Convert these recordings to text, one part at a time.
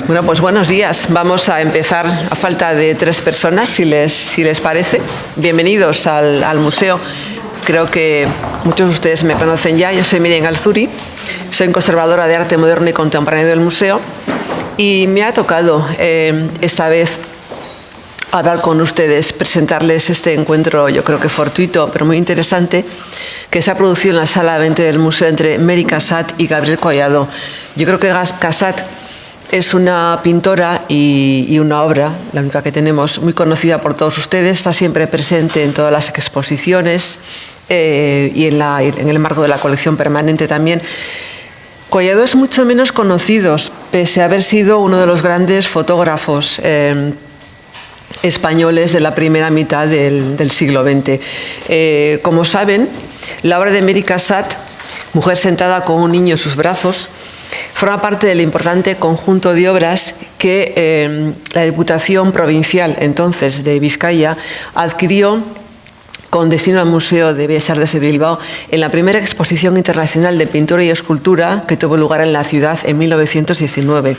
Bueno, pues buenos días. Vamos a empezar a falta de 3 personas, si les parece. Bienvenidos al museo. Creo que muchos de ustedes me conocen ya. Yo soy Miriam Alzuri, soy conservadora de arte moderno y contemporáneo del museo y me ha tocado esta vez hablar con ustedes, presentarles este encuentro, yo creo que fortuito, pero muy interesante, que se ha producido en la sala 20 del museo entre Mary Cassatt y Gabriel Collado. Yo creo que Cassatt es una pintora y una obra, la única que tenemos, muy conocida por todos ustedes, está siempre presente en todas las exposiciones y en el marco de la colección permanente también. Collado es mucho menos conocido, pese a haber sido uno de los grandes fotógrafos españoles de la primera mitad del siglo XX. Como saben, la obra de Mary Cassatt, Mujer sentada con un niño en sus brazos, forma parte del importante conjunto de obras que la Diputación Provincial entonces de Vizcaya adquirió con destino al Museo de Bellas Artes de Bilbao en la primera exposición internacional de pintura y escultura que tuvo lugar en la ciudad en 1919.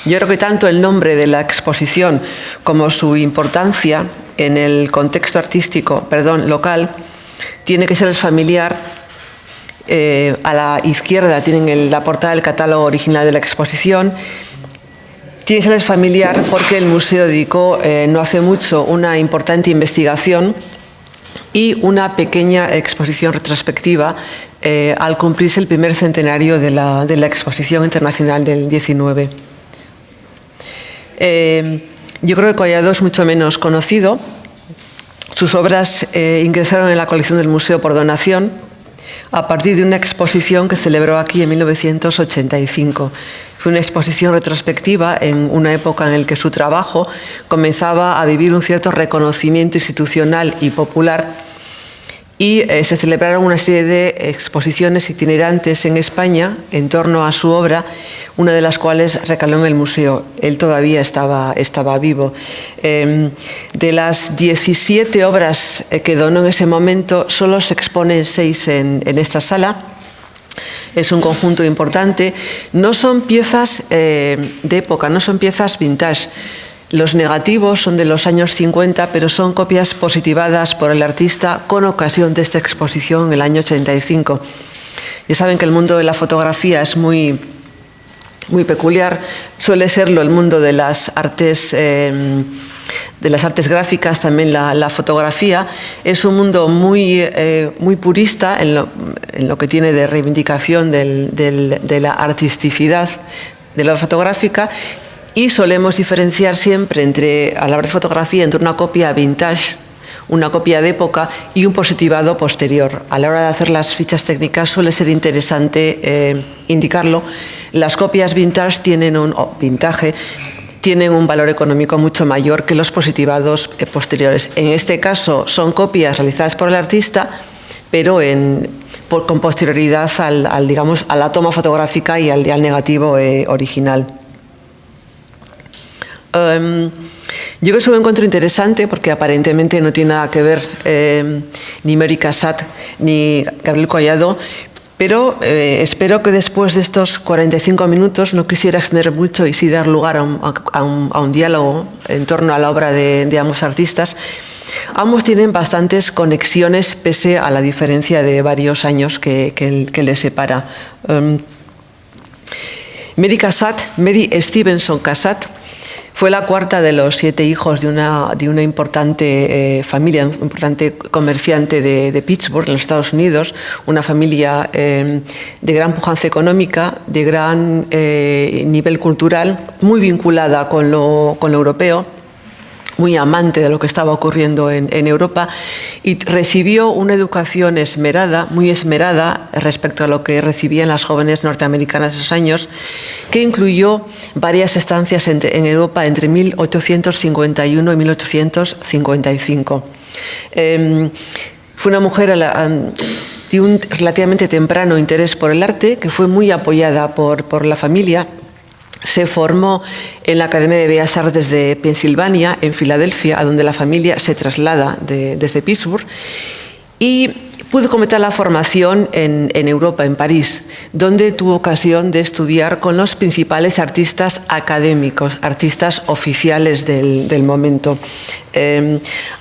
Yo creo que tanto el nombre de la exposición como su importancia en el contexto artístico, local, tiene que serles familiar. A la izquierda tienen la portada del catálogo original de la exposición. Tiene que serles familiar porque el museo dedicó no hace mucho una importante investigación y una pequeña exposición retrospectiva al cumplirse el primer centenario de la Exposición Internacional del 19. Yo creo que Collado es mucho menos conocido. Sus obras ingresaron en la colección del museo por donación a partir de una exposición que celebró aquí en 1985. Fue una exposición retrospectiva en una época en la que su trabajo comenzaba a vivir un cierto reconocimiento institucional y popular y se celebraron una serie de exposiciones itinerantes en España en torno a su obra, una de las cuales recaló en el museo. Él todavía estaba vivo. De las 17 obras que donó en ese momento, solo se exponen 6 en esta sala. Es un conjunto importante. No son piezas de época, no son piezas vintage. Los negativos son de los años 50, pero son copias positivadas por el artista con ocasión de esta exposición en el año 85. Ya saben que el mundo de la fotografía es muy peculiar. Suele serlo el mundo de las artes gráficas, también la fotografía. Es un mundo muy purista en lo que tiene de reivindicación de la artisticidad de la fotográfica. Y solemos diferenciar siempre a la hora de fotografía entre una copia vintage, una copia de época y un positivado posterior. A la hora de hacer las fichas técnicas suele ser interesante indicarlo. Las copias vintage tienen un valor económico mucho mayor que los positivados posteriores. En este caso son copias realizadas por el artista, pero con posterioridad a la toma fotográfica y al negativo original. Yo creo que es un encuentro interesante porque aparentemente no tiene nada que ver ni Mary Cassatt ni Gabriel Collado, pero espero que después de estos 45 minutos no quisiera extender mucho y sí dar lugar a un diálogo en torno a la obra de ambos artistas. Ambos tienen bastantes conexiones pese a la diferencia de varios años que les separa. Mary Stevenson Cassatt fue la cuarta de los 7 hijos de una importante familia, un importante comerciante de Pittsburgh, en los Estados Unidos, una familia de gran pujanza económica, de gran nivel cultural, muy vinculada con lo europeo, muy amante de lo que estaba ocurriendo en Europa, y recibió una educación muy esmerada respecto a lo que recibían las jóvenes norteamericanas de esos años, que incluyó varias estancias en Europa entre 1851 y 1855. Fue una mujer de un relativamente temprano interés por el arte, que fue muy apoyada por la familia. Se formó en la Academia de Bellas Artes de Pensilvania, en Filadelfia, a donde la familia se traslada desde Pittsburgh. y pudo completar la formación en Europa, en París, donde tuvo ocasión de estudiar con los principales artistas académicos, artistas oficiales del momento.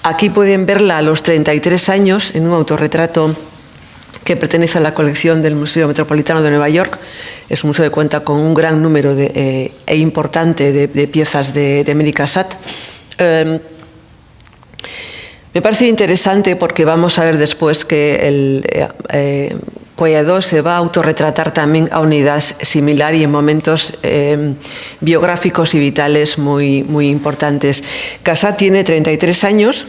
Aquí pueden verla a los 33 años en un autorretrato que pertenece a la colección del Museo Metropolitano de Nueva York. Es un museo que cuenta con un gran número e importante de piezas de Émile Cassatt. Me parece interesante porque vamos a ver después que Collado se va a autorretratar también a una edad similar y en momentos biográficos y vitales muy importantes. Cassatt tiene 33 años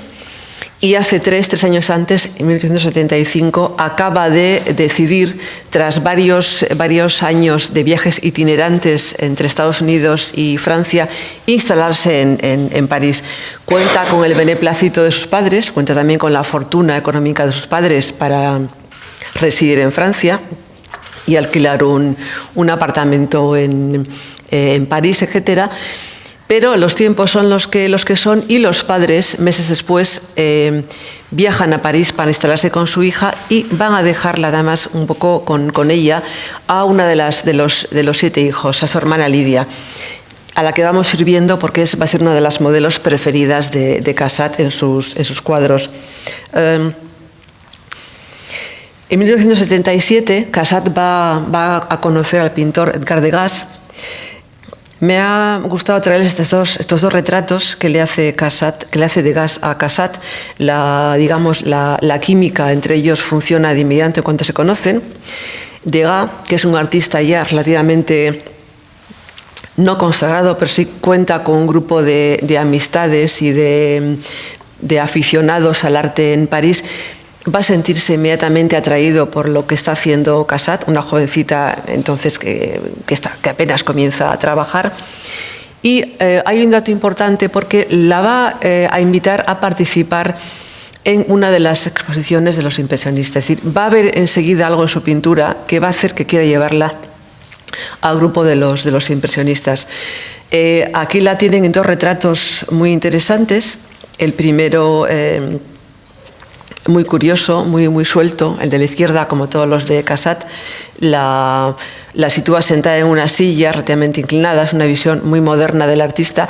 y hace tres años antes, en 1875, acaba de decidir, tras varios años de viajes itinerantes entre Estados Unidos y Francia, instalarse en París. Cuenta con el beneplácito de sus padres, cuenta también con la fortuna económica de sus padres para residir en Francia y alquilar un apartamento en París, etcétera. Pero los tiempos son los que son y los padres, meses después, viajan a París para instalarse con su hija y van a dejarla, además, un poco con ella, a una de los 7 hijos, a su hermana Lidia, a la que vamos a ir viendo porque va a ser una de las modelos preferidas de Cassatt en sus cuadros. En 1977, Cassatt va a conocer al pintor Edgar Degas. Me ha gustado traerles estos dos retratos que le hace Degas a Cassatt. La química entre ellos funciona de inmediato en cuanto se conocen. Degas, que es un artista ya relativamente no consagrado, pero sí cuenta con un grupo de amistades y de aficionados al arte en París, va a sentirse inmediatamente atraído por lo que está haciendo Cassatt, una jovencita entonces que apenas comienza a trabajar. Y hay un dato importante porque la va a invitar a participar en una de las exposiciones de los impresionistas. Es decir, va a ver enseguida algo en su pintura que va a hacer que quiera llevarla al grupo de los impresionistas. Aquí la tienen en 2 retratos muy interesantes. El primero, muy curioso, muy suelto, el de la izquierda, como todos los de Cassatt, la sitúa sentada en una silla relativamente inclinada. Es una visión muy moderna del artista,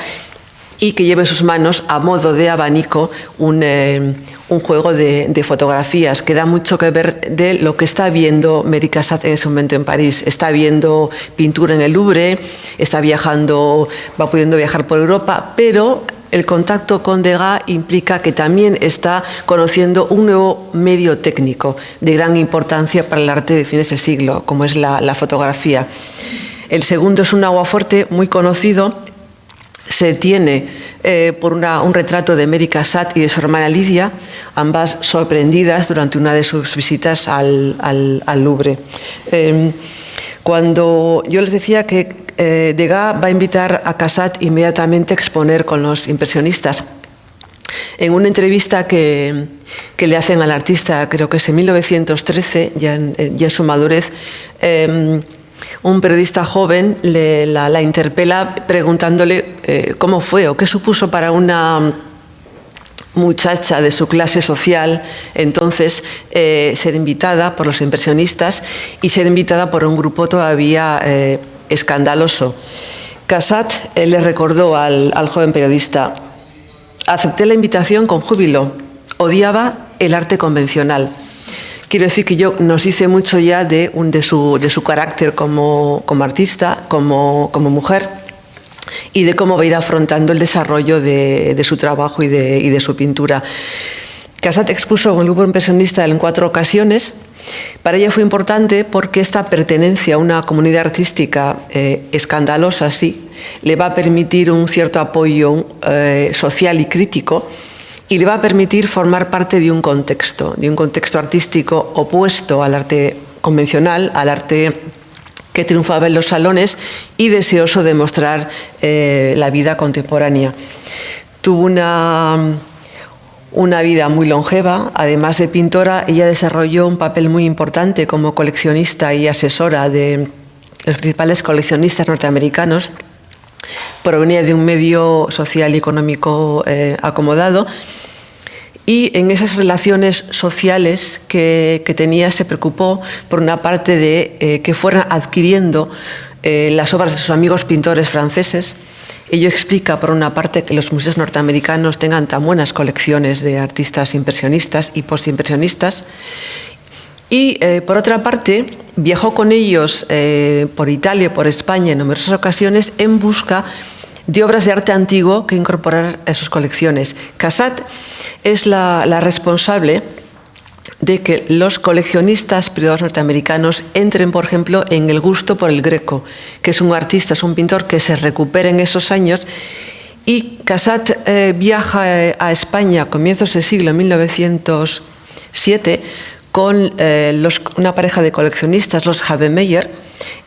y que lleva en sus manos, a modo de abanico, un juego de fotografías que da mucho que ver de lo que está viendo Émile Cassatt en ese momento en París. Está viendo pintura en el Louvre, va pudiendo viajar por Europa, pero el contacto con Degas implica que también está conociendo un nuevo medio técnico de gran importancia para el arte de fines del siglo, como es la fotografía. El segundo es un aguafuerte muy conocido. Se tiene por un retrato de Émile Cassatt y de su hermana Lidia, ambas sorprendidas durante una de sus visitas al Louvre. Cuando yo les decía que Degas va a invitar a Cassatt inmediatamente a exponer con los impresionistas, en una entrevista que le hacen al artista, creo que es en 1913, ya en su madurez, un periodista joven la interpela preguntándole cómo fue o qué supuso para una muchacha de su clase social entonces ser invitada por los impresionistas y ser invitada por un grupo todavía escandaloso. Cassatt le recordó al joven periodista: acepté la invitación con júbilo, odiaba el arte convencional. Quiero decir que nos dice mucho ya de su carácter como artista, como mujer, y de cómo va a ir afrontando el desarrollo de su trabajo y de su pintura. Cassatt expuso con el grupo impresionista en 4 ocasiones. Para ella fue importante porque esta pertenencia a una comunidad artística escandalosa, sí, le va a permitir un cierto apoyo social y crítico, y le va a permitir formar parte de un contexto artístico opuesto al arte convencional, al arte que triunfaba en los salones y deseoso de mostrar la vida contemporánea. Tuvo una vida muy longeva. Además de pintora, ella desarrolló un papel muy importante como coleccionista y asesora de los principales coleccionistas norteamericanos. Provenía de un medio social y económico acomodado, y en esas relaciones sociales que tenía se preocupó, por una parte, de que fueran adquiriendo las obras de sus amigos pintores franceses. Ello explica, por una parte, que los museos norteamericanos tengan tan buenas colecciones de artistas impresionistas y postimpresionistas. Y, por otra parte, viajó con ellos por Italia y por España en numerosas ocasiones en busca de obras de arte antiguo que incorporar a sus colecciones. Cassatt es la responsable de que los coleccionistas privados norteamericanos entren, por ejemplo, en el gusto por el Greco, que es un artista, es un pintor que se recupera en esos años. Y Cassatt viaja a España a comienzos del siglo, en 1907, con una pareja de coleccionistas, los Havemeyer,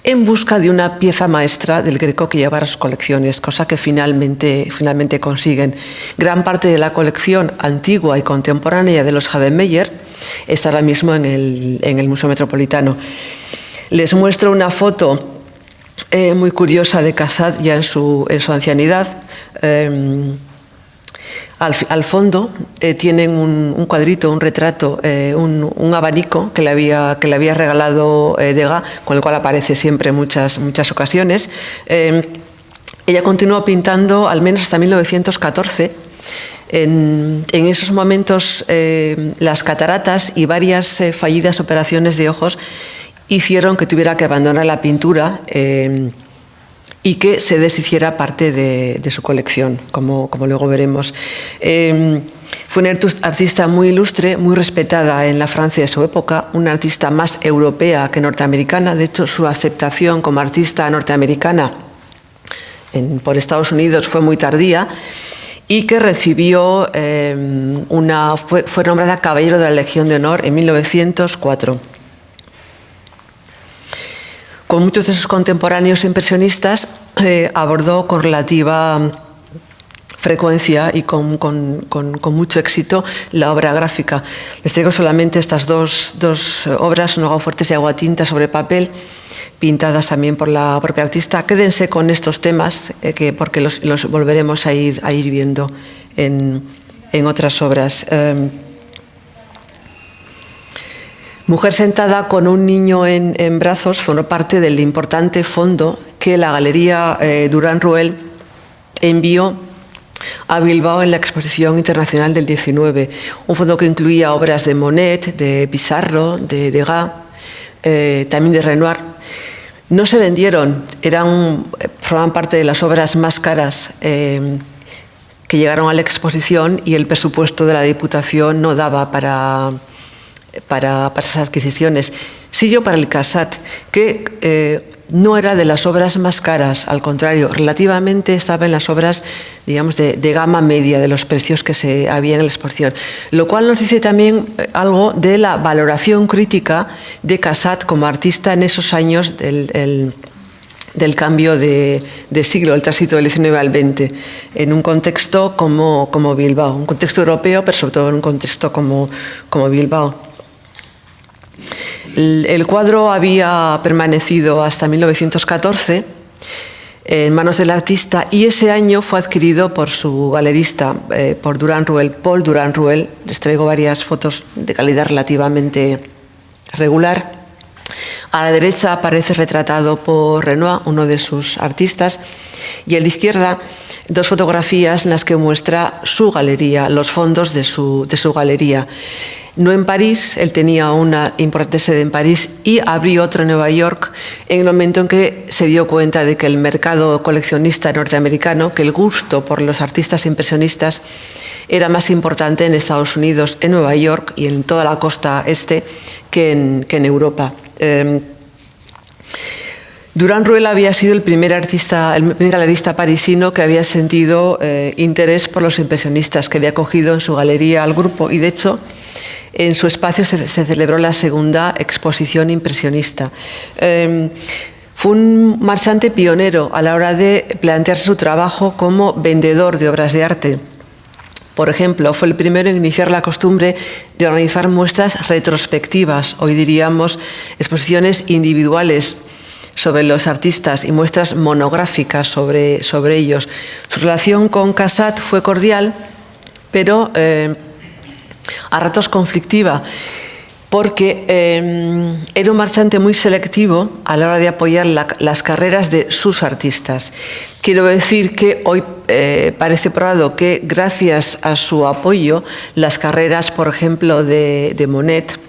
en busca de una pieza maestra del Greco que llevara a sus colecciones, cosa que finalmente consiguen. Gran parte de la colección antigua y contemporánea de los Havemeyer está ahora mismo en el Museo Metropolitano. Les muestro una foto muy curiosa de Cassatt ya en su ancianidad. Al fondo tienen un cuadrito, un retrato, un abanico que le había regalado Degas, con el cual aparece siempre en muchas ocasiones. Ella continuó pintando al menos hasta 1914. En esos momentos las cataratas y varias fallidas operaciones de ojos hicieron que tuviera que abandonar la pintura y que se deshiciera parte de su colección, como luego veremos. Fue una artista muy ilustre, muy respetada en la Francia de su época, una artista más europea que norteamericana. De hecho, su aceptación como artista norteamericana por Estados Unidos fue muy tardía, y que recibió fue nombrada Caballero de la Legión de Honor en 1904. Con muchos de sus contemporáneos impresionistas abordó con relativa frecuencia y con mucho éxito la obra gráfica. Les traigo solamente estas dos obras, un aguafuertes y aguatinta sobre papel, pintadas también por la propia artista. Quédense con estos temas porque los volveremos a ir viendo en otras obras. Mujer sentada con un niño en brazos formó parte del importante fondo que la Galería Durán Ruel envió a Bilbao en la Exposición Internacional del 19, un fondo que incluía obras de Monet, de Pissarro, de Degas, también de Renoir. No se vendieron, formaban parte de las obras más caras que llegaron a la exposición, y el presupuesto de la Diputación no daba para esas adquisiciones. Sí dio para el Cassatt, que no era de las obras más caras, al contrario, relativamente estaba en las obras, digamos, de gama media de los precios que se había en la exposición, lo cual nos dice también algo de la valoración crítica de Cassatt como artista en esos años del cambio de siglo, el tránsito del XIX al XX, en un contexto como Bilbao, un contexto europeo, pero sobre todo en un contexto como Bilbao. El cuadro había permanecido hasta 1914 en manos del artista, y ese año fue adquirido por su galerista, por Durán Ruel, Paul Durán Ruel. Les traigo varias fotos de calidad relativamente regular. A la derecha aparece retratado por Renoir, uno de sus artistas, y a la izquierda dos fotografías en las que muestra su galería, los fondos de su galería. No en París, él tenía una importante sede en París y abrió otro en Nueva York en el momento en que se dio cuenta de que el mercado coleccionista norteamericano, que el gusto por los artistas impresionistas era más importante en Estados Unidos, en Nueva York y en toda la costa este que en Europa. Durán Ruel había sido el primer galerista parisino que había sentido interés por los impresionistas, que había acogido en su galería al grupo, y de hecho en su espacio se celebró la segunda exposición impresionista. Fue un marchante pionero a la hora de plantearse su trabajo como vendedor de obras de arte. Por ejemplo, fue el primero en iniciar la costumbre de organizar muestras retrospectivas, hoy diríamos exposiciones individuales sobre los artistas, y muestras monográficas sobre ellos. Su relación con Cassatt fue cordial, pero a ratos conflictiva, porque era un marchante muy selectivo a la hora de apoyar las carreras de sus artistas. Quiero decir que hoy parece probado que gracias a su apoyo las carreras, por ejemplo, de Monet,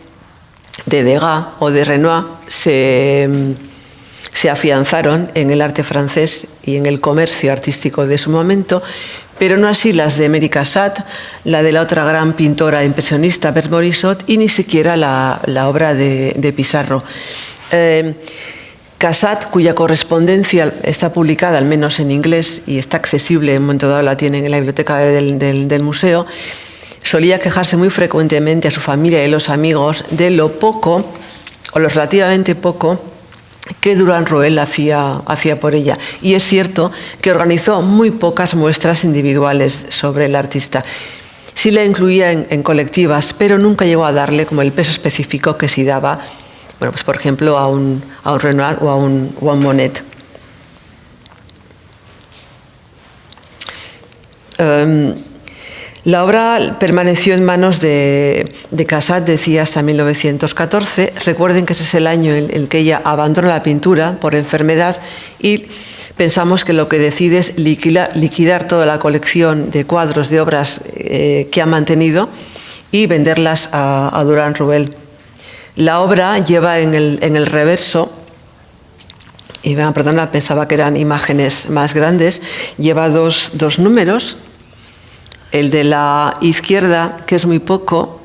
de Degas o de Renoir se afianzaron en el arte francés y en el comercio artístico de su momento, pero no así las de Mary Cassatt, la de la otra gran pintora impresionista, Berthe Morisot, y ni siquiera la obra de Pissarro. Cassatt, cuya correspondencia está publicada, al menos en inglés, y está accesible, en un momento dado la tienen en la biblioteca del museo, solía quejarse muy frecuentemente a su familia y a los amigos de lo poco, o lo relativamente poco, que Durand Ruel hacía por ella. Y es cierto que organizó muy pocas muestras individuales sobre el artista. Sí la incluía en colectivas, pero nunca llegó a darle como el peso específico que sí daba, bueno, pues por ejemplo, a un Renoir o a un Monet. La obra permaneció en manos de Cassatt, decía, hasta 1914. Recuerden que ese es el año en el que ella abandona la pintura por enfermedad y pensamos que lo que decide es liquidar toda la colección de cuadros, de obras que ha mantenido y venderlas a Durand Ruel. La obra lleva en el reverso, y perdona, pensaba que eran imágenes más grandes, lleva dos números. El de la izquierda, que es muy poco,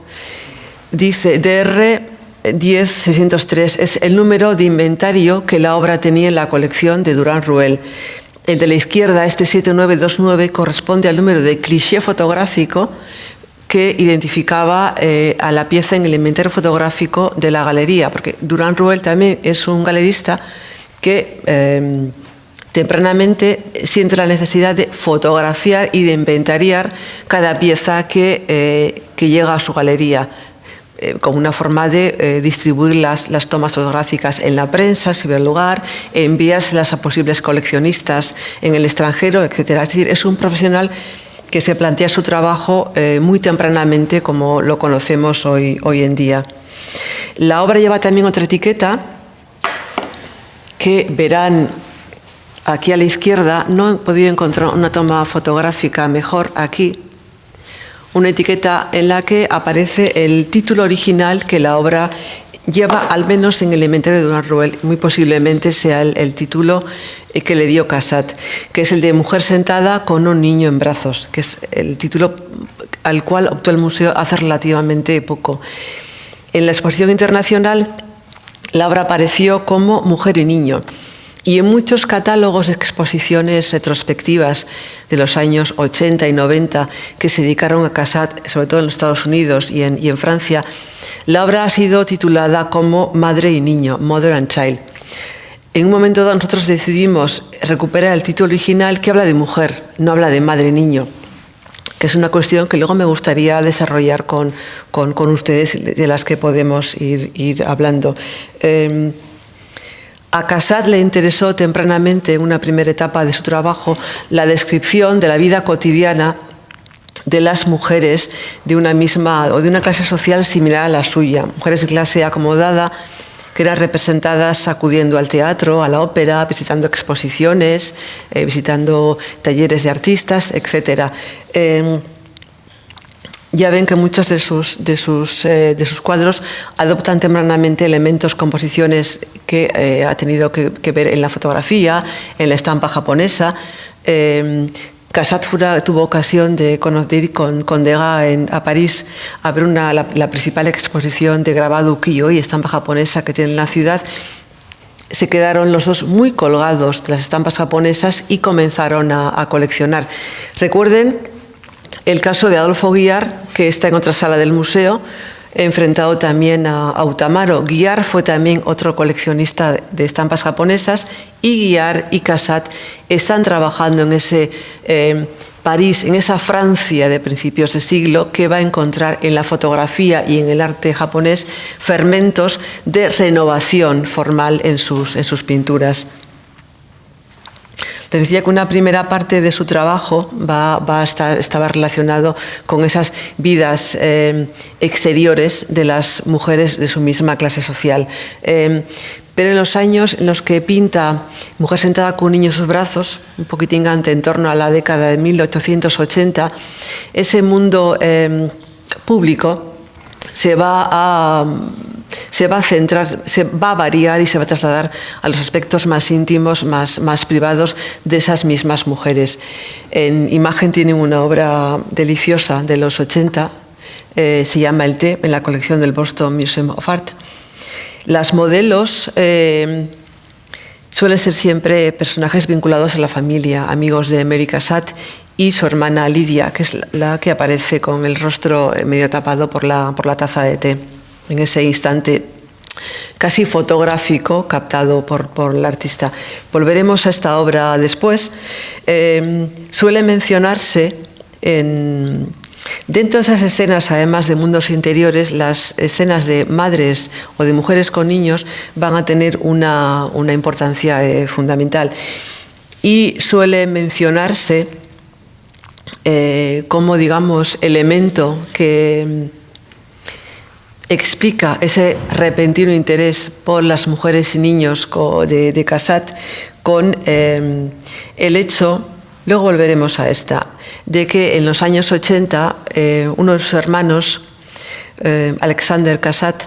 dice DR 10603, es el número de inventario que la obra tenía en la colección de Durand Ruel. El de la izquierda, este 7929, corresponde al número de cliché fotográfico que identificaba a la pieza en el inventario fotográfico de la galería, porque Durand Ruel también es un galerista que tempranamente siente la necesidad de fotografiar y de inventariar cada pieza que llega a su galería, como una forma de distribuir las tomas fotográficas en la prensa, si hubiera lugar, enviárselas a posibles coleccionistas en el extranjero, etc. Es decir, es un profesional que se plantea su trabajo muy tempranamente, como lo conocemos hoy en día. La obra lleva también otra etiqueta que verán aquí a la izquierda. No he podido encontrar una toma fotográfica mejor aquí. Una etiqueta en la que aparece el título original que la obra lleva, al menos en el inventario de Durand Ruel. Muy posiblemente sea el título que le dio Cassatt, que es el de Mujer sentada con un niño en brazos, que es el título al cual optó el museo hace relativamente poco. En la exposición internacional, la obra apareció como Mujer y niño. Y en muchos catálogos de exposiciones retrospectivas de los años 80 y 90 que se dedicaron a Cassatt, sobre todo en los Estados Unidos y en Francia, la obra ha sido titulada como Madre y niño, Mother and Child. En un momento dado nosotros decidimos recuperar el título original, que habla de mujer, no habla de madre y niño, que es una cuestión que luego me gustaría desarrollar con ustedes, de las que podemos ir hablando. A Cassatt le interesó tempranamente, en una primera etapa de su trabajo, la descripción de la vida cotidiana de las mujeres de una misma o de una clase social similar a la suya, mujeres de clase acomodada que eran representadas acudiendo al teatro, a la ópera, visitando exposiciones, visitando talleres de artistas, etc. Ya ven que muchos de sus cuadros adoptan tempranamente elementos, composiciones que ha tenido que ver en la fotografía, en la estampa japonesa. Cassatt tuvo ocasión de conocer con Degas a París, a ver la principal exposición de grabado ukiyo-e y estampa japonesa que tiene en la ciudad. Se quedaron los dos muy colgados de las estampas japonesas y comenzaron a coleccionar. Recuerden el caso de Adolfo Guiar, que está en otra sala del museo, enfrentado también a Utamaro. Guiar fue también otro coleccionista de estampas japonesas, y Guiar y Cassatt están trabajando en ese París, en esa Francia de principios de siglo, que va a encontrar en la fotografía y en el arte japonés fermentos de renovación formal en sus pinturas. Les decía que una primera parte de su trabajo estaba relacionado con esas vidas exteriores de las mujeres de su misma clase social. Pero en los años en los que pinta Mujer sentada con un niño en sus brazos, un poquitín antes, en torno a la década de 1880, ese mundo público se va a centrar, se va a variar y se va a trasladar a los aspectos más íntimos, más privados de esas mismas mujeres. En Imagen tienen una obra deliciosa de los 80, se llama El té, en la colección del Boston Museum of Art. Las modelos suelen ser siempre personajes vinculados a la familia, amigos de Mary Cassatt y su hermana Lidia, que es la que aparece con el rostro medio tapado por la taza de té, en ese instante casi fotográfico captado por el artista. Volveremos a esta obra después. Suele mencionarse dentro de esas escenas, además de mundos interiores, las escenas de madres o de mujeres con niños van a tener una importancia fundamental. Y suele mencionarse como, digamos, elemento que explica ese repentino interés por las mujeres y niños de Cassatt con el hecho, luego volveremos a esta, de que en los años 80 uno de sus hermanos, Alexander Cassatt,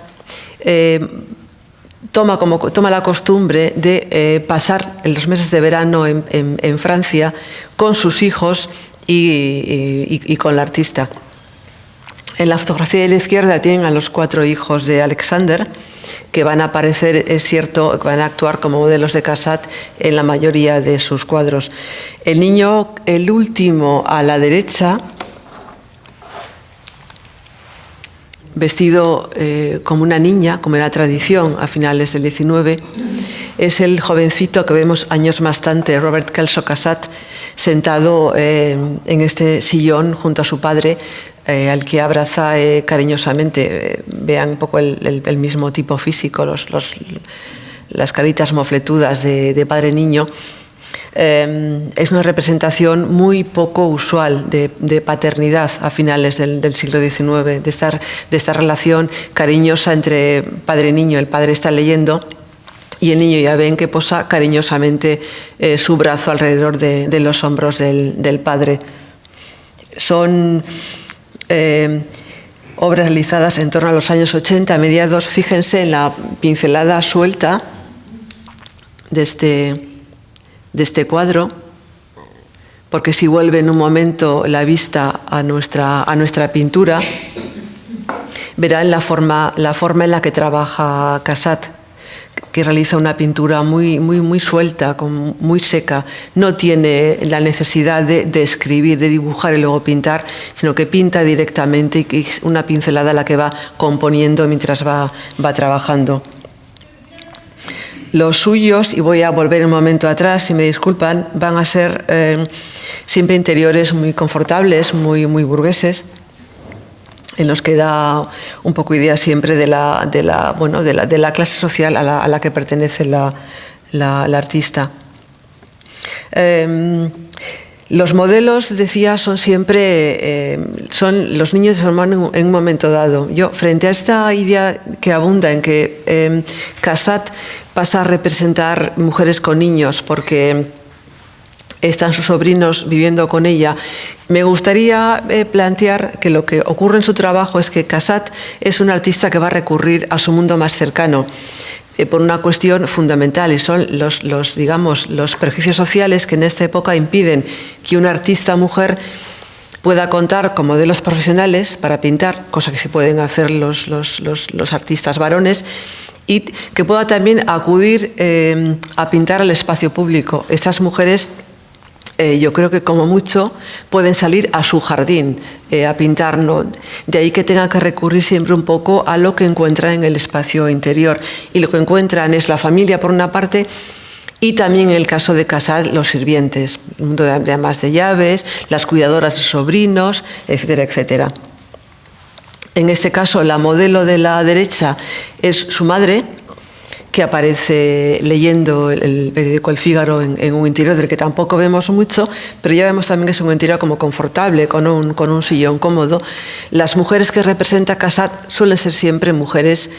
toma la costumbre de pasar los meses de verano en Francia con sus hijos y con la artista. En la fotografía de la izquierda tienen a los 4 hijos de Alexander, que van a aparecer, es cierto, van a actuar como modelos de Cassatt en la mayoría de sus cuadros. El niño, el último a la derecha, vestido como una niña, como era tradición a finales del XIX, es el jovencito que vemos años más tarde, Robert Kelso Cassatt, sentado en este sillón junto a su padre, al que abraza cariñosamente. Vean un poco el mismo tipo físico, las caritas mofletudas de padre-niño. Es una representación muy poco usual de paternidad a finales del siglo XIX, de esta relación cariñosa entre padre y niño. El padre está leyendo y el niño ya ven que posa cariñosamente su brazo alrededor de los hombros del padre. Son obras realizadas en torno a los años 80, mediados. Fíjense en la pincelada suelta de este cuadro, porque si vuelve en un momento la vista a nuestra pintura, verán la forma en la que trabaja Cassatt, que realiza una pintura muy suelta, muy seca. No tiene la necesidad de escribir, de dibujar y luego pintar, sino que pinta directamente y es una pincelada la que va componiendo mientras va trabajando. Los suyos, y voy a volver un momento atrás, si me disculpan, van a ser siempre interiores muy confortables, muy burgueses, en los que da un poco idea siempre de la clase social a la que pertenece la artista. Los modelos, decía, son siempre los niños de su hermano en un momento dado. Yo, frente a esta idea que abunda en que Cassatt pasa a representar mujeres con niños porque están sus sobrinos viviendo con ella, me gustaría plantear que lo que ocurre en su trabajo es que Cassatt es un artista que va a recurrir a su mundo más cercano por una cuestión fundamental, y son los prejuicios sociales que en esta época impiden que una artista mujer pueda contar con modelos profesionales para pintar, cosa que sí pueden hacer los artistas varones, y que pueda también acudir a pintar al espacio público. Estas mujeres, yo creo que como mucho pueden salir a su jardín a pintar, ¿no? De ahí que tengan que recurrir siempre un poco a lo que encuentran en el espacio interior. Y lo que encuentran es la familia por una parte, y también en el caso de Cassatt los sirvientes, el mundo de amas de llaves, las cuidadoras de sobrinos, etcétera, etcétera. En este caso la modelo de la derecha es su madre, que aparece leyendo el periódico El Fígaro en un interior del que tampoco vemos mucho, pero ya vemos también que es un interior como confortable, con un sillón cómodo. Las mujeres que representa Cassatt suelen ser siempre mujeres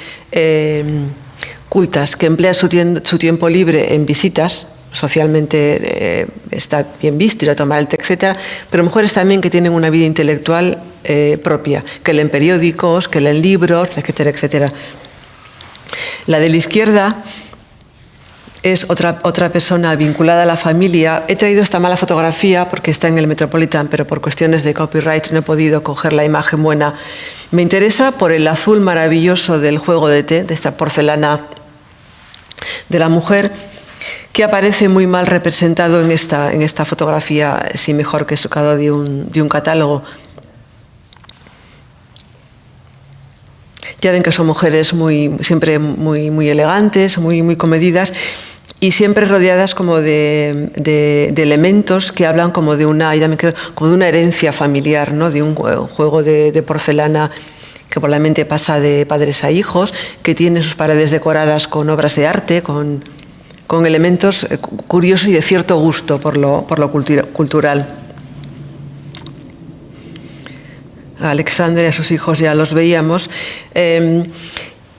cultas, que emplean su tiempo libre en visitas. Socialmente está bien visto ir a tomar el té, etcétera, pero mujeres también que tienen una vida intelectual propia, que leen periódicos, que leen libros, etcétera, etcétera. La de la izquierda es otra persona vinculada a la familia. He traído esta mala fotografía porque está en el Metropolitan, pero por cuestiones de copyright no he podido coger la imagen buena. Me interesa por el azul maravilloso del juego de té, de esta porcelana de la mujer, que aparece muy mal representado en esta fotografía, sí, mejor que sacado de un catálogo. Ya ven que son mujeres siempre muy elegantes, muy comedidas y siempre rodeadas como de elementos que hablan como de una herencia familiar, ¿no? De un juego de porcelana que probablemente pasa de padres a hijos, que tiene sus paredes decoradas con obras de arte, con elementos curiosos y de cierto gusto por lo cultural. A Alexander y a sus hijos ya los veíamos.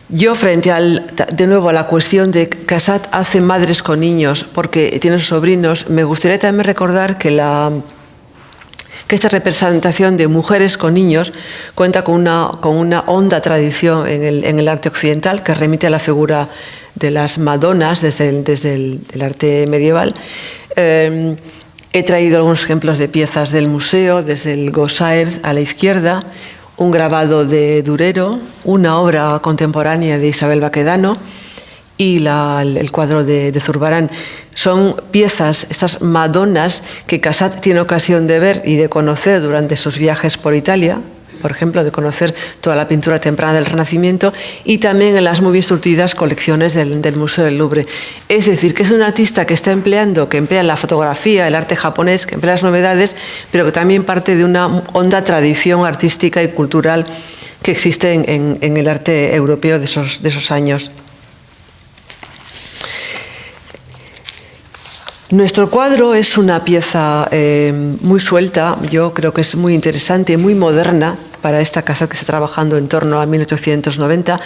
Yo, frente de nuevo a la cuestión de Cassatt hace madres con niños porque tiene sobrinos, me gustaría también recordar que esta representación de mujeres con niños cuenta con una honda tradición en el arte occidental que remite a la figura de las Madonas desde el arte medieval. He traído algunos ejemplos de piezas del museo, desde el Gossaert a la izquierda, un grabado de Durero, una obra contemporánea de Isabel Baquedano y el cuadro de Zurbarán. Son piezas, estas Madonas, que Cassatt tiene ocasión de ver y de conocer durante sus viajes por Italia, por ejemplo, de conocer toda la pintura temprana del Renacimiento y también en las muy bien surtidas colecciones del Museo del Louvre. Es decir, que es un artista que emplea la fotografía, el arte japonés, que emplea las novedades, pero que también parte de una honda tradición artística y cultural que existe en el arte europeo de esos años. Nuestro cuadro es una pieza muy suelta, yo creo que es muy interesante, muy moderna para esta casa que está trabajando en torno a 1890,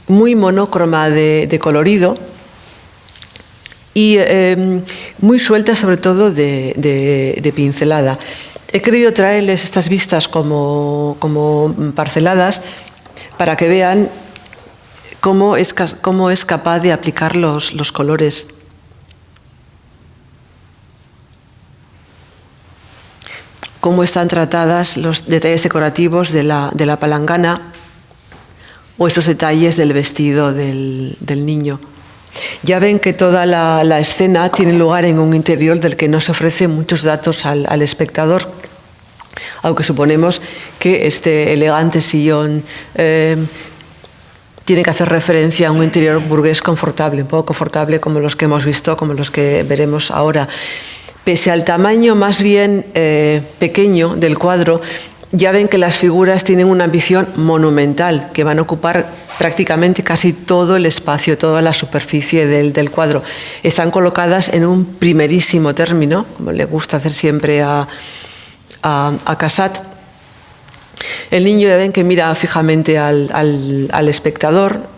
muy monócroma de colorido y muy suelta sobre todo de pincelada. He querido traerles estas vistas como parceladas para que vean cómo es capaz de aplicar los colores. Cómo están tratadas los detalles decorativos de la palangana o esos detalles del vestido del niño. Ya ven que toda la escena tiene lugar en un interior del que no se ofrecen muchos datos al espectador, aunque suponemos que este elegante sillón tiene que hacer referencia a un interior burgués confortable, un poco confortable como los que hemos visto, como los que veremos ahora. Pese al tamaño más bien pequeño del cuadro, ya ven que las figuras tienen una ambición monumental, que van a ocupar prácticamente casi todo el espacio, toda la superficie del cuadro. Están colocadas en un primerísimo término, como le gusta hacer siempre a Cassatt. El niño ya ven que mira fijamente al espectador.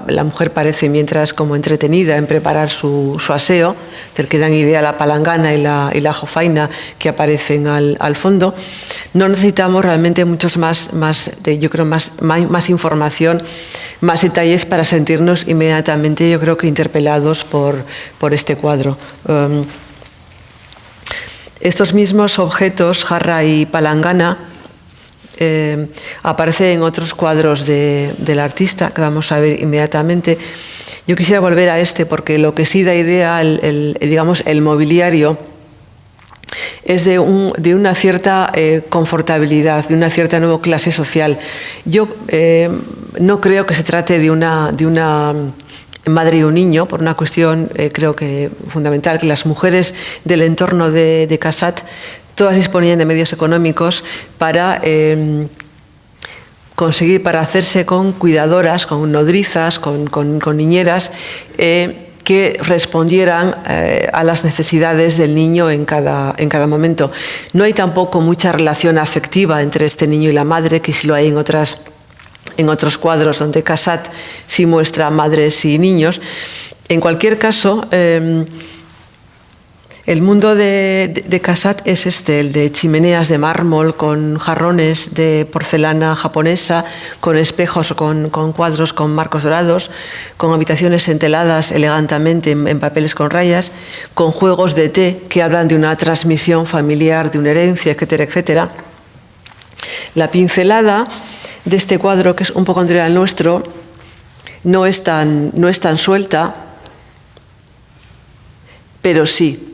La mujer parece mientras como entretenida en preparar su aseo, del que dan idea la palangana y la jofaina que aparecen al fondo. No necesitamos realmente muchos más información, más detalles para sentirnos inmediatamente, yo creo que interpelados por este cuadro. Estos mismos objetos, jarra y palangana, aparece en otros cuadros del artista que vamos a ver inmediatamente. Yo quisiera volver a este porque lo que sí da idea, el mobiliario, es de una cierta confortabilidad, de una cierta nueva clase social. Yo no creo que se trate de una madre y un niño, por una cuestión creo que fundamental, que las mujeres del entorno de Cassatt todas disponían de medios económicos para conseguir para hacerse con cuidadoras, con nodrizas, con niñeras, que respondieran a las necesidades del niño en cada momento. No hay tampoco mucha relación afectiva entre este niño y la madre, que sí lo hay en otros cuadros donde Cassatt sí muestra madres y niños. En cualquier caso, el mundo de Cassatt es el de chimeneas de mármol con jarrones de porcelana japonesa, con espejos o con cuadros con marcos dorados, con habitaciones enteladas elegantemente en papeles con rayas, con juegos de té que hablan de una transmisión familiar, de una herencia, etcétera, etcétera. La pincelada de este cuadro, que es un poco anterior al nuestro, no es tan suelta, pero sí.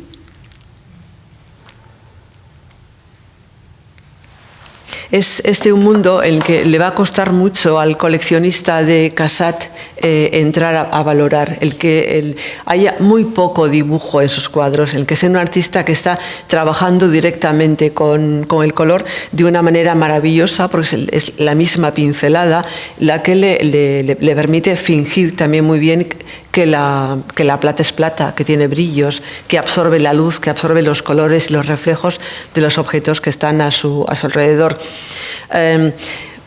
Es un mundo en el que le va a costar mucho al coleccionista de Cassatt entrar a valorar, el que haya muy poco dibujo en sus cuadros, el que sea un artista que está trabajando directamente con el color de una manera maravillosa, porque es la misma pincelada la que le permite fingir también muy bien que la plata es plata, que tiene brillos, que absorbe la luz, que absorbe los colores y los reflejos de los objetos que están a su alrededor.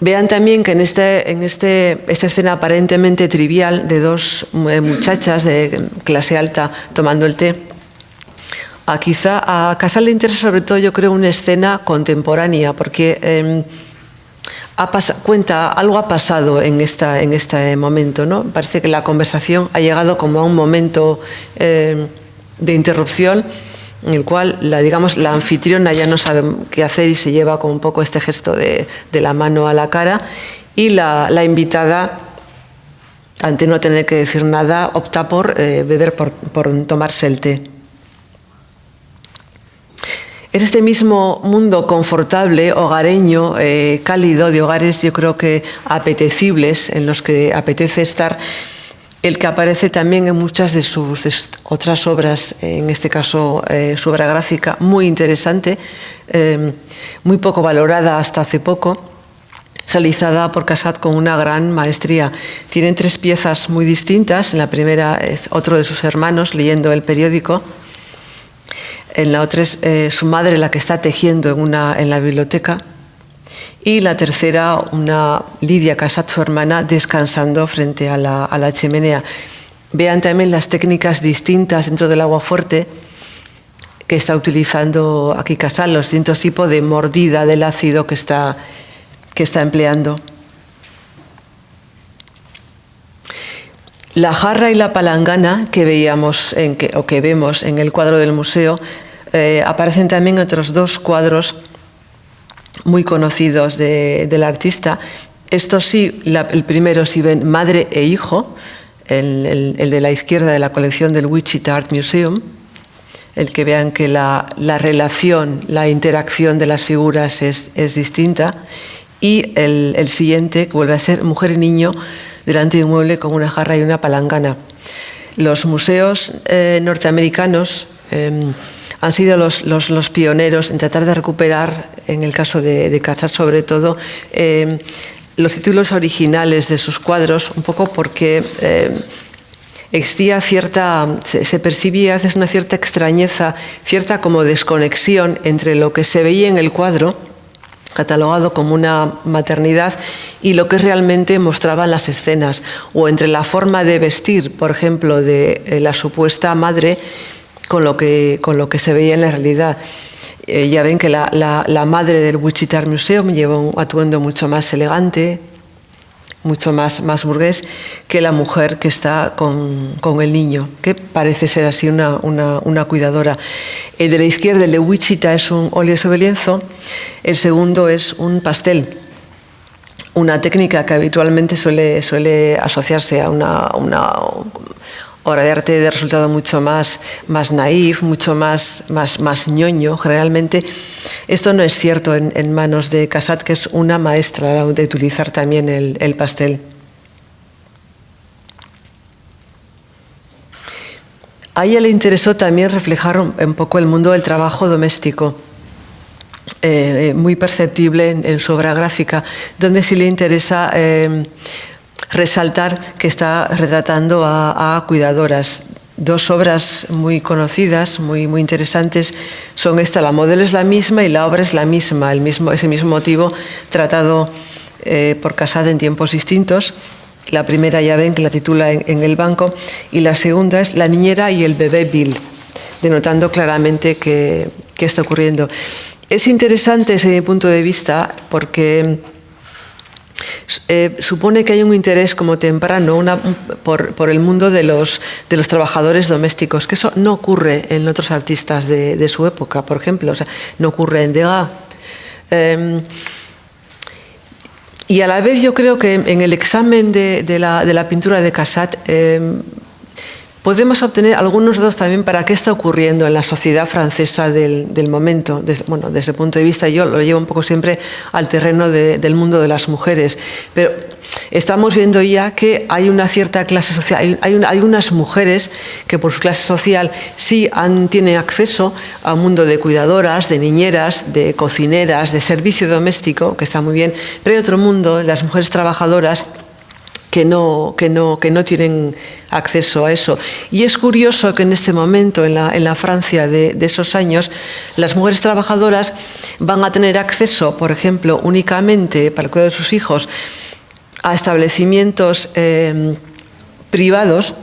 Vean también que en esta escena aparentemente trivial de dos muchachas de clase alta tomando el té, quizá a Cassatt le interesa sobre todo, yo creo, una escena contemporánea, porque algo ha pasado en este momento, ¿no? Parece que la conversación ha llegado como a un momento de interrupción en el cual la anfitriona ya no sabe qué hacer y se lleva con un poco este gesto de la mano a la cara, y la invitada, ante no tener que decir nada, opta por beber, por tomarse el té. Es este mismo mundo confortable, hogareño, cálido, de hogares, yo creo que apetecibles, en los que apetece estar, el que aparece también en muchas de sus otras obras, en este caso su obra gráfica, muy interesante, muy poco valorada hasta hace poco, realizada por Cassatt con una gran maestría. Tienen 3 piezas muy distintas. En la primera es otro de sus hermanos leyendo el periódico. En la otra es su madre la que está tejiendo en la biblioteca. Y la tercera, Lidia Cassatt, su hermana, descansando frente a la chimenea. Vean también las técnicas distintas dentro del aguafuerte que está utilizando aquí Cassatt, los distintos tipos de mordida del ácido que está empleando. La jarra y la palangana que vemos en el cuadro del museo aparecen también en otros 2 cuadros muy conocidos del artista. Estos sí, el primero sí ven madre e hijo, el de la izquierda de la colección del Wichita Art Museum, el que vean que la relación, la interacción de las figuras es distinta, y el siguiente, que vuelve a ser mujer y niño delante de un mueble con una jarra y una palangana. Los museos norteamericanos han sido los pioneros en tratar de recuperar, en el caso de Cassatt sobre todo, los títulos originales de sus cuadros, un poco porque existía se percibía a veces una cierta extrañeza, cierta como desconexión entre lo que se veía en el cuadro, catalogado como una maternidad, y lo que realmente mostraban las escenas, o entre la forma de vestir, por ejemplo, de la supuesta madre con lo que se veía en la realidad. Ya ven que la madre del Wichita Art Museum lleva un atuendo mucho más elegante, mucho más burgués que la mujer que está con el niño, que parece ser así una cuidadora. El de la izquierda, el de Wichita, es un óleo sobre lienzo. El segundo es un pastel, una técnica que habitualmente suele asociarse a una obra de arte de resultado mucho más naif, mucho más ñoño. Generalmente esto no es cierto en manos de Cassatt, que es una maestra de utilizar también el pastel. A ella le interesó también reflejar un poco el mundo del trabajo doméstico. muy perceptible en su obra gráfica, donde sí le interesa resaltar que está retratando a cuidadoras. Dos obras muy conocidas, muy interesantes, son esta: la modelo es la misma y la obra es la misma, ese mismo motivo tratado por Cassatt en tiempos distintos. La primera ya ven que la titula en el banco, y la segunda es La niñera y el bebé Bill, denotando claramente qué está ocurriendo. Es interesante desde mi punto de vista porque supone que hay un interés como temprano por el mundo de los trabajadores domésticos, que eso no ocurre en otros artistas de su época, por ejemplo, o sea, no ocurre en Degas. Y a la vez yo creo que en el examen de la pintura de Cassatt podemos obtener algunos datos también para qué está ocurriendo en la sociedad francesa del momento. Desde ese punto de vista yo lo llevo un poco siempre al terreno del mundo de las mujeres. Pero estamos viendo ya que hay una cierta clase social, hay unas mujeres que por su clase social sí tienen acceso a un mundo de cuidadoras, de niñeras, de cocineras, de servicio doméstico, que está muy bien, pero hay otro mundo, las mujeres trabajadoras, que no tienen acceso a eso. Y es curioso que en este momento, en la Francia de esos años, las mujeres trabajadoras van a tener acceso, por ejemplo, únicamente para el cuidado de sus hijos, a establecimientos privados,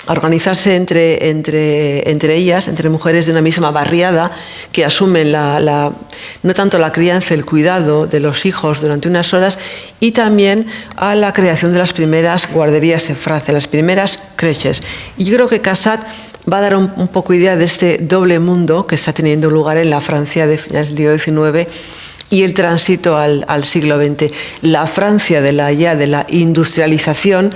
a organizarse entre ellas, entre mujeres de una misma barriada, que asumen no tanto la crianza, el cuidado de los hijos durante unas horas, y también a la creación de las primeras guarderías en Francia, las primeras creches. Y yo creo que Cassatt va a dar un poco idea de este doble mundo que está teniendo lugar en la Francia de finales del siglo XIX y el tránsito al siglo XX. La Francia de la industrialización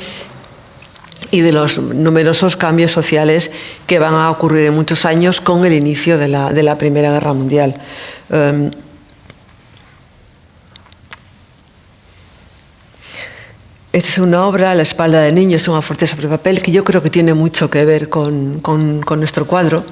y de los numerosos cambios sociales que van a ocurrir en muchos años con el inicio de la Primera Guerra Mundial. Esta es una obra, La espalda del niño, es una fuerte sobre papel, que yo creo que tiene mucho que ver con nuestro cuadro,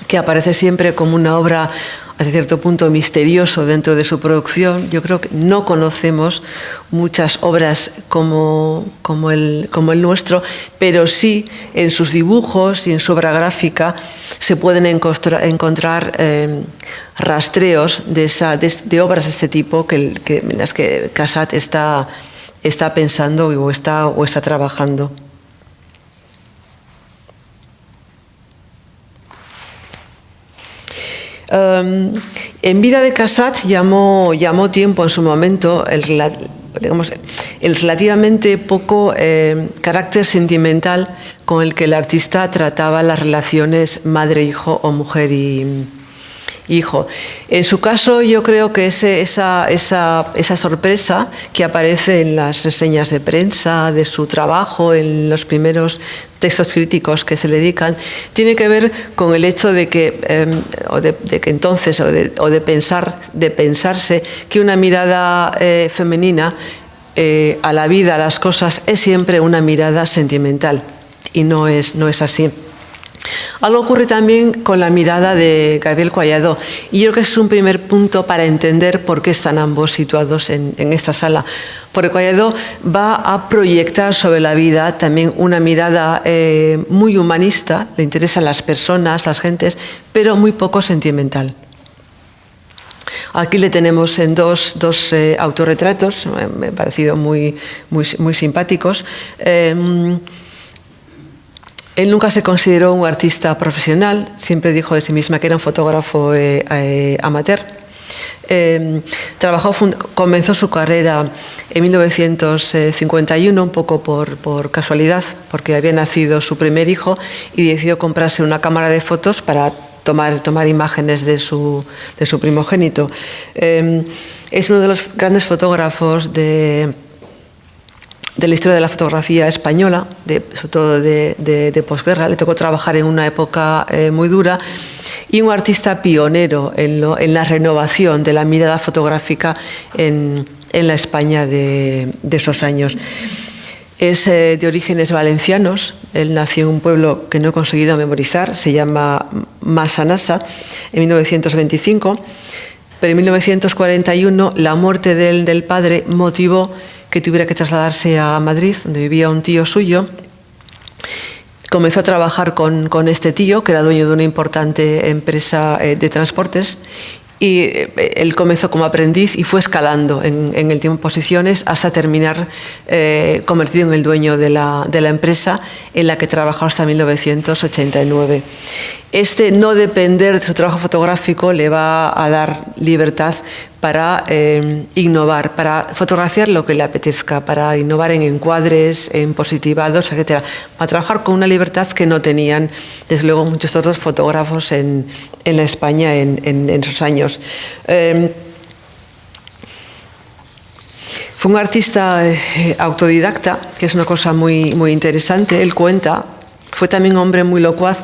que aparece siempre como una obra hasta cierto punto misterioso dentro de su producción. Yo creo que no conocemos muchas obras como el nuestro, pero sí en sus dibujos y en su obra gráfica se pueden encontrar rastreos de obras de este tipo en las que Cassatt está pensando o está trabajando. En vida de Cassatt llamó tiempo en su momento el relativamente poco carácter sentimental con el que el artista trataba las relaciones madre-hijo o mujer-hijo. En su caso, yo creo que esa sorpresa que aparece en las reseñas de prensa de su trabajo, en los primeros textos críticos que se le dedican, tiene que ver con el hecho de que entonces, o de pensarse que una mirada femenina a la vida, a las cosas, es siempre una mirada sentimental, y no es así. Algo ocurre también con la mirada de Gabriel Collado, y yo creo que es un primer punto para entender por qué están ambos situados en esta sala. Porque Collado va a proyectar sobre la vida también una mirada muy humanista, le interesan las personas, las gentes, pero muy poco sentimental. Aquí le tenemos en dos autorretratos, me han parecido muy simpáticos. Él nunca se consideró un artista profesional, siempre dijo de sí misma que era un fotógrafo amateur. Comenzó su carrera en 1951, un poco por casualidad, porque había nacido su primer hijo y decidió comprarse una cámara de fotos para tomar imágenes de su primogénito. Es uno de los grandes fotógrafos de la historia de la fotografía española, sobre todo de posguerra. Le tocó trabajar en una época muy dura, y un artista pionero en la renovación de la mirada fotográfica en la España de esos años. Es de orígenes valencianos. Él nació en un pueblo que no he conseguido memorizar, se llama Massanassa, en 1925, pero en 1941 la muerte del padre motivó que tuviera que trasladarse a Madrid, donde vivía un tío suyo. Comenzó a trabajar con este tío, que era dueño de una importante empresa de transportes, y él comenzó como aprendiz y fue escalando en el tiempo posiciones hasta terminar convertido en el dueño de la empresa en la que trabajó hasta 1989. Este no depender de su trabajo fotográfico le va a dar libertad para innovar, para fotografiar lo que le apetezca, para innovar en encuadres, en positivados, etc. Para trabajar con una libertad que no tenían, desde luego, muchos otros fotógrafos en la España en esos años. Fue un artista autodidacta, que es una cosa muy, muy interesante. Él cuenta, fue también un hombre muy locuaz,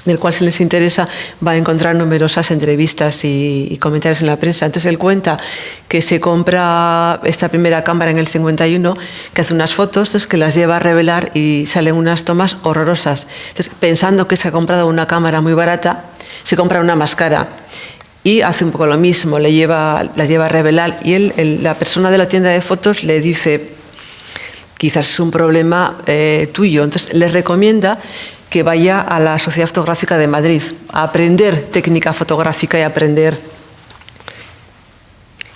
del cual, si les interesa, va a encontrar numerosas entrevistas y comentarios en la prensa. Entonces él cuenta que se compra esta primera cámara en el 51, que hace unas fotos, entonces, que las lleva a revelar y salen unas tomas horrorosas. Entonces, pensando que se ha comprado una cámara muy barata, se compra una más cara y hace un poco lo mismo, las lleva a revelar, y la persona de la tienda de fotos le dice: quizás es un problema tuyo. Entonces le recomienda que vaya a la Sociedad Fotográfica de Madrid a aprender técnica fotográfica y aprender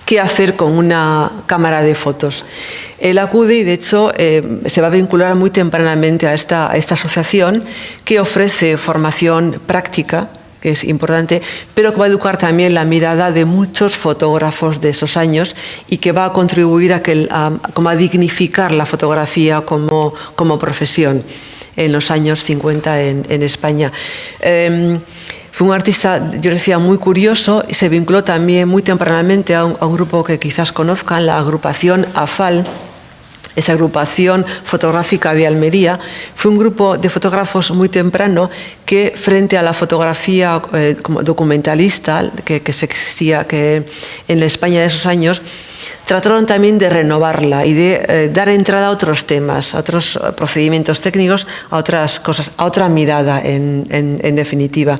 qué hacer con una cámara de fotos. Él acude y, de hecho, se va a vincular muy tempranamente a esta asociación, que ofrece formación práctica, que es importante, pero que va a educar también la mirada de muchos fotógrafos de esos años y que va a contribuir a dignificar la fotografía como profesión en los años 50 en España. Fue un artista, yo decía, muy curioso, y se vinculó también muy tempranamente a un grupo que quizás conozcan, la agrupación AFAL, esa agrupación fotográfica de Almería. Fue un grupo de fotógrafos muy temprano que, frente a la fotografía como documentalista que existía en la España de esos años, trataron también de renovarla y de dar entrada a otros temas, a otros procedimientos técnicos, a otras cosas, a otra mirada, en definitiva.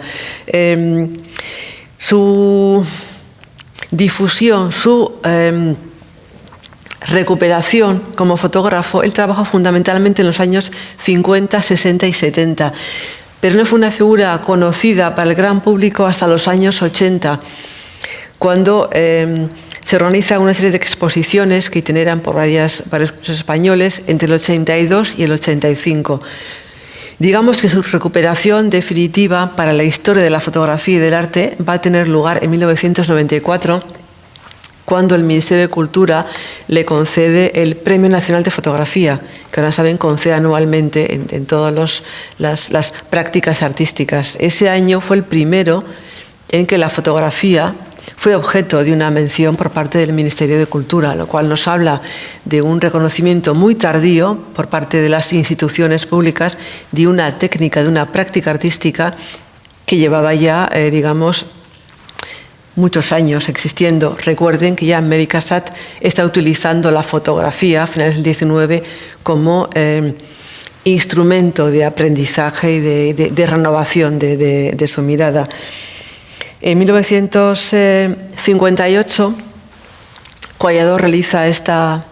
Su difusión, su recuperación como fotógrafo, él trabajó fundamentalmente en los años 50, 60 y 70, pero no fue una figura conocida para el gran público hasta los años 80, cuando se organiza una serie de exposiciones que itineran por varios museos españoles entre el 82 y el 85. Digamos que su recuperación definitiva para la historia de la fotografía y del arte va a tener lugar en 1994, cuando el Ministerio de Cultura le concede el Premio Nacional de Fotografía, que ahora saben concede anualmente en todas las prácticas artísticas. Ese año fue el primero en que la fotografía fue objeto de una mención por parte del Ministerio de Cultura, lo cual nos habla de un reconocimiento muy tardío por parte de las instituciones públicas de una técnica, de una práctica artística que llevaba ya, digamos, muchos años existiendo. Recuerden que ya Mary Cassatt está utilizando la fotografía a finales del 19 como instrumento de aprendizaje y de renovación de su mirada. En 1958, Collado realiza esta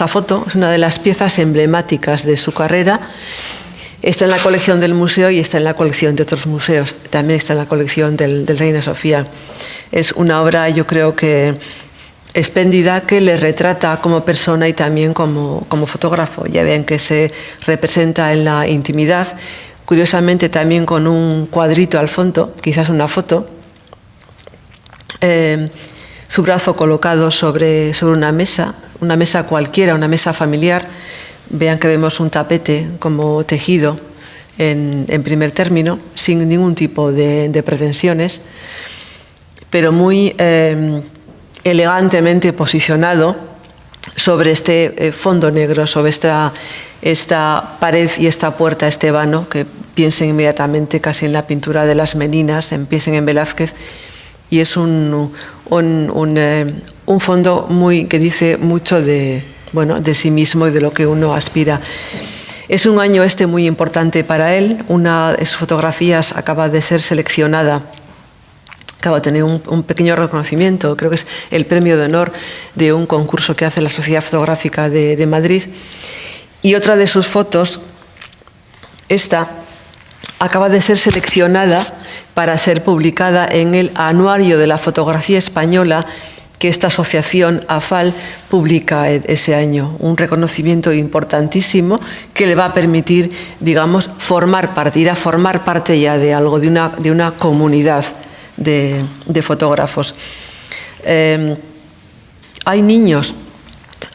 foto, es una de las piezas emblemáticas de su carrera. Está en la colección del museo y está en la colección de otros museos. También está en la colección del Reina Sofía. Es una obra, yo creo que espléndida, que le retrata como persona y también como fotógrafo. Ya ven que se representa en la intimidad, curiosamente también con un cuadrito al fondo, quizás una foto. Su brazo colocado sobre una mesa cualquiera, una mesa familiar. Vean que vemos un tapete como tejido en primer término, sin ningún tipo de pretensiones, pero muy elegantemente posicionado sobre este fondo negro, sobre esta pared y esta puerta, este vano, que piensen inmediatamente casi en la pintura de las Meninas, piensen en Velázquez. Y es un fondo que dice mucho de bueno, de sí mismo y de lo que uno aspira. Es un año muy importante para él. Una de sus fotografías acaba de ser seleccionada, acaba de tener un pequeño reconocimiento, creo que es el premio de honor de un concurso que hace la Sociedad Fotográfica de Madrid. Y otra de sus fotos, esta, acaba de ser seleccionada para ser publicada en el Anuario de la Fotografía Española que esta asociación AFAL publica ese año. Un reconocimiento importantísimo que le va a permitir, digamos, formar parte ya de algo, de una comunidad de fotógrafos. Hay niños,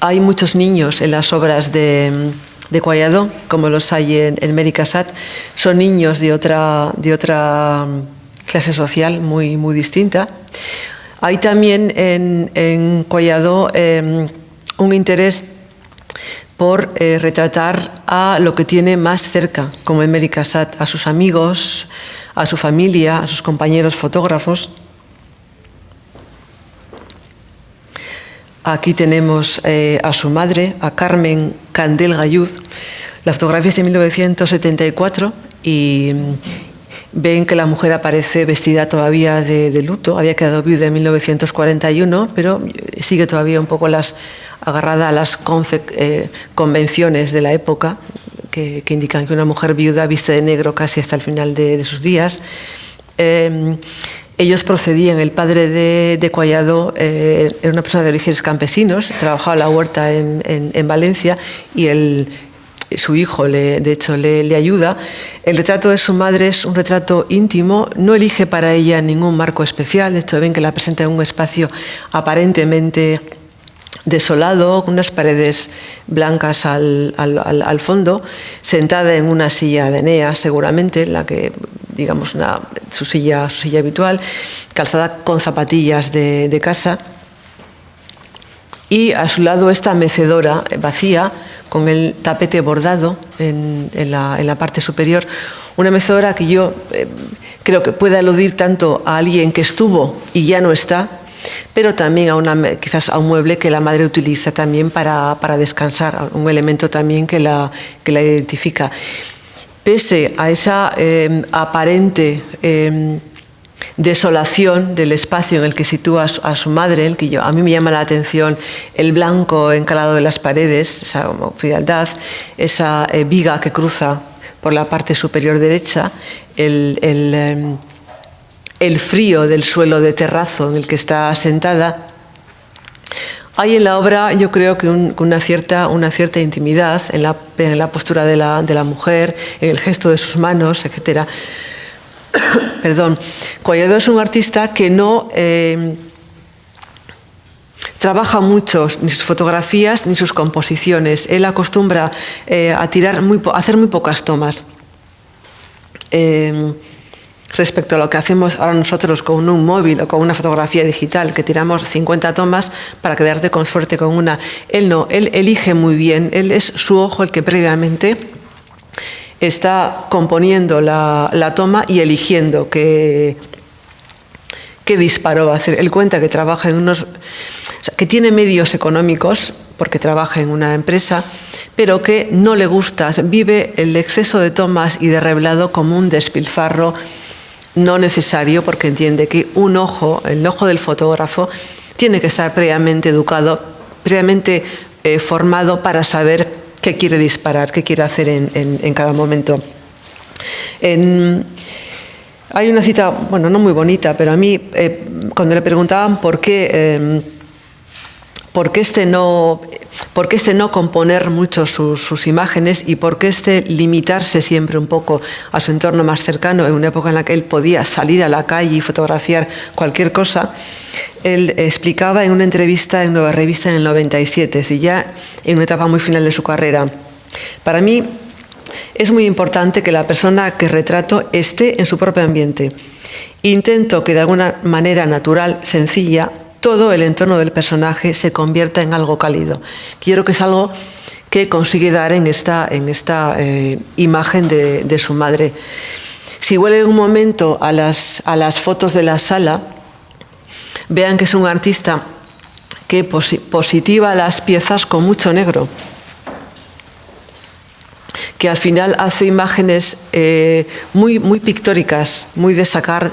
hay muchos niños en las obras de Collado, como los hay en Mary Cassatt. Son niños de otra clase social muy, muy distinta. Hay también en Collado un interés por retratar a lo que tiene más cerca, como en Mary Cassatt, a sus amigos, a su familia, a sus compañeros fotógrafos. Aquí tenemos a su madre, a Carmen Candel Gallud. La fotografía es de 1974 y ven que la mujer aparece vestida todavía de luto. Había quedado viuda en 1941, pero sigue todavía un poco agarrada a las convenciones de la época que indican que una mujer viuda viste de negro casi hasta el final de sus días. Ellos procedían, el padre de Collado era una persona de orígenes campesinos, trabajaba en la huerta en Valencia, y su hijo, de hecho, le ayuda. El retrato de su madre es un retrato íntimo, no elige para ella ningún marco especial. De hecho, ven que la presenta en un espacio aparentemente desolado, con unas paredes blancas al fondo, sentada en una silla de Eneas, seguramente, la que, digamos, su silla habitual, calzada con zapatillas de casa, y a su lado esta mecedora vacía, con el tapete bordado en la parte superior, una mecedora que yo creo que puede aludir tanto a alguien que estuvo y ya no está, pero también quizás a un mueble que la madre utiliza también para descansar, un elemento también que la identifica. Pese a esa aparente desolación del espacio en el que sitúa a su madre, a mí me llama la atención el blanco encalado de las paredes, esa frialdad, esa viga que cruza por la parte superior derecha, el frío del suelo de terrazo en el que está sentada. Hay en la obra, yo creo que una cierta intimidad en la postura de la mujer, en el gesto de sus manos, etc. Perdón. Collado es un artista que no trabaja mucho ni sus fotografías ni sus composiciones. Él acostumbra a hacer muy pocas tomas. Respecto a lo que hacemos ahora nosotros con un móvil o con una fotografía digital, que tiramos 50 tomas para quedarte con suerte con una. Él no, él elige muy bien, él es su ojo el que previamente está componiendo la toma y eligiendo qué disparo va a hacer. Él cuenta que trabaja que tiene medios económicos porque trabaja en una empresa, pero que no le gusta, vive el exceso de tomas y de revelado como un despilfarro no necesario, porque entiende que el ojo del fotógrafo tiene que estar previamente educado, previamente formado para saber qué quiere disparar, qué quiere hacer en cada momento. Hay una cita, bueno, no muy bonita, pero a mí, cuando le preguntaban por qué no componer mucho sus imágenes y por qué limitarse siempre un poco a su entorno más cercano, en una época en la que él podía salir a la calle y fotografiar cualquier cosa, él explicaba en una entrevista en Nueva Revista en el 97, es decir, ya en una etapa muy final de su carrera: para mí es muy importante que la persona que retrato esté en su propio ambiente. Intento que de alguna manera natural, sencilla, todo el entorno del personaje se convierta en algo cálido. Quiero que es algo que consigue dar en esta imagen de su madre. Si vuelven un momento a las fotos de la sala, vean que es un artista que positiva las piezas con mucho negro, que al final hace imágenes muy pictóricas, muy de sacar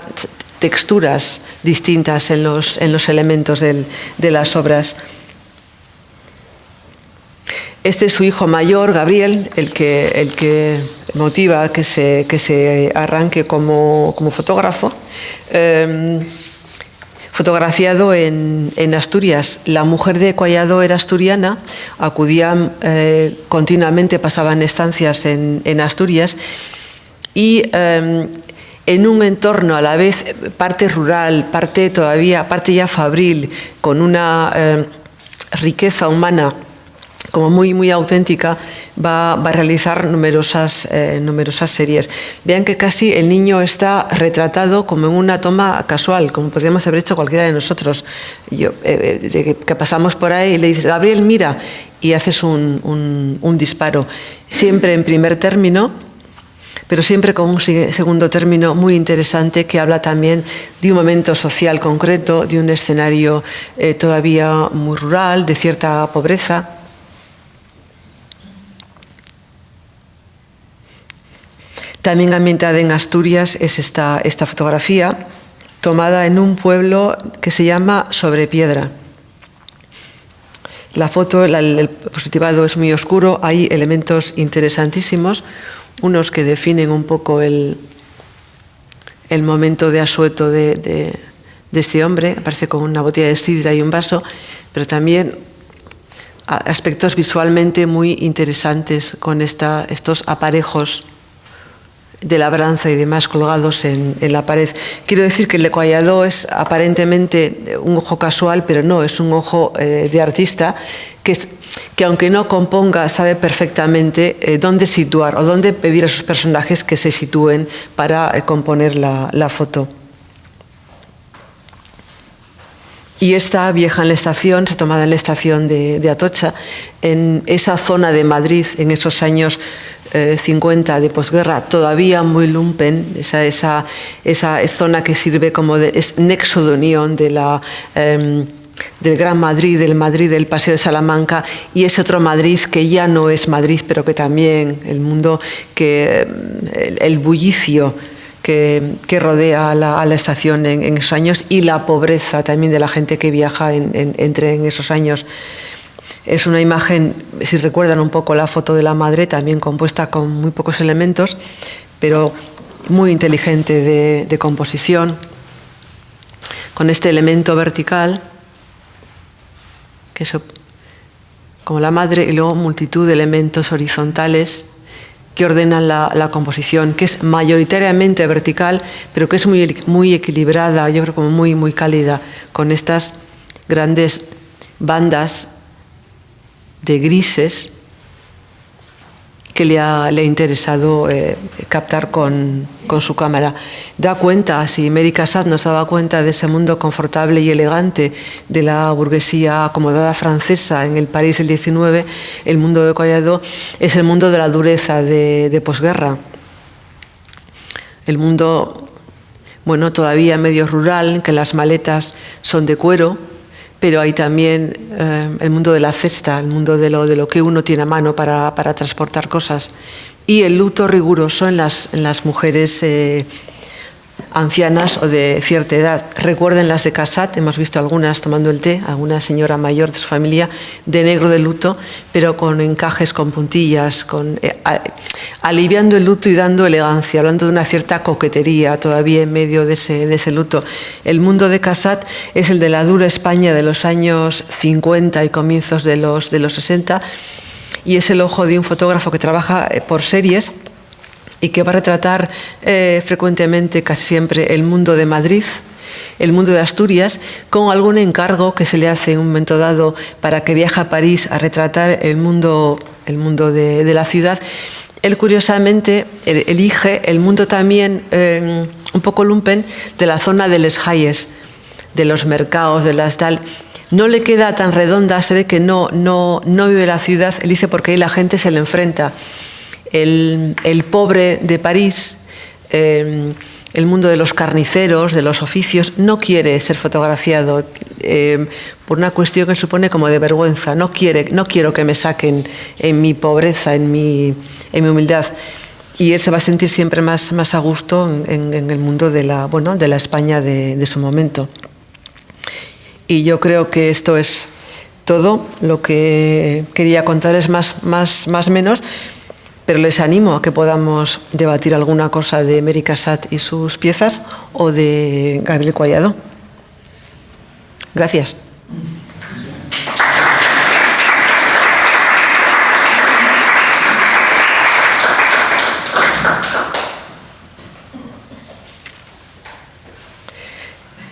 texturas distintas en los elementos de las obras. Este es su hijo mayor, Gabriel, el que motiva que se arranque como fotógrafo. Fotografiado en Asturias. La mujer de Collado era asturiana, acudían continuamente, pasaban estancias en Asturias y en un entorno a la vez parte rural, parte ya fabril, con una riqueza humana como muy auténtica, va a realizar numerosas series. Vean que casi el niño está retratado como en una toma casual, como podríamos haber hecho cualquiera de nosotros. Que pasamos por ahí y le dices, Gabriel, mira, y haces un disparo. Siempre en primer término, pero siempre con un segundo término muy interesante que habla también de un momento social concreto, de un escenario todavía muy rural, de cierta pobreza. También ambientada en Asturias es esta fotografía, tomada en un pueblo que se llama Sobrepiedra. La foto, el positivado es muy oscuro, hay elementos interesantísimos, unos que definen un poco el momento de asueto de este hombre, aparece con una botella de sidra y un vaso, pero también aspectos visualmente muy interesantes con estos aparejos de labranza y demás colgados en la pared. Quiero decir que el de Collado es aparentemente un ojo casual, pero no, es un ojo de artista que aunque no componga, sabe perfectamente dónde situar o dónde pedir a sus personajes que se sitúen para componer la foto. Y esta vieja en la estación, se tomada en la estación de Atocha, en esa zona de Madrid, en esos años 50 de posguerra, todavía muy lumpen, esa zona que sirve como es nexo de unión de del Gran Madrid, del Paseo de Salamanca, y ese otro Madrid que ya no es Madrid, pero que también el mundo, el bullicio que rodea a la estación en esos años, y la pobreza también de la gente que viaja entre en esos años. Es una imagen, si recuerdan un poco la foto de la madre, también compuesta con muy pocos elementos, pero muy inteligente de composición, con este elemento vertical, que es como la madre, y luego multitud de elementos horizontales que ordenan la composición, que es mayoritariamente vertical, pero que es muy equilibrada, yo creo como muy cálida, con estas grandes bandas de grises que le ha interesado captar con su cámara. Da cuenta, si Mary Cassatt nos daba cuenta de ese mundo confortable y elegante de la burguesía acomodada francesa en el París del XIX, el mundo de Collado es el mundo de la dureza de posguerra. El mundo, bueno, todavía medio rural, que las maletas son de cuero, pero hay también el mundo de la cesta, el mundo de lo que uno tiene a mano para transportar cosas. Y el luto riguroso en las mujeres ancianas o de cierta edad. Recuerden las de Cassatt, hemos visto algunas tomando el té, alguna señora mayor de su familia, de negro de luto, pero con encajes, con puntillas, aliviando el luto y dando elegancia, hablando de una cierta coquetería todavía en medio de ese luto. El mundo de Cassatt es el de la dura España de los años 50 y comienzos de los 60, y es el ojo de un fotógrafo que trabaja por series y que va a retratar frecuentemente, casi siempre, el mundo de Madrid, el mundo de Asturias, con algún encargo que se le hace en un momento dado para que viaje a París a retratar el mundo de la ciudad. Él, curiosamente, elige el mundo también un poco lumpen de la zona de Les Halles, de los mercados, de las tal. No le queda tan redonda, se ve que no vive la ciudad, él dice, porque ahí la gente se le enfrenta. El pobre de París el mundo de los carniceros, de los oficios, no quiere ser fotografiado por una cuestión que supone como de vergüenza. No quiero que me saquen en mi pobreza, en mi humildad. Y él se va a sentir siempre más a gusto en el mundo de la España de su momento. Y yo creo que esto es todo lo que quería contarles más menos, pero les animo a que podamos debatir alguna cosa de Mary Cassatt y sus piezas o de Gabriel Collado. Gracias.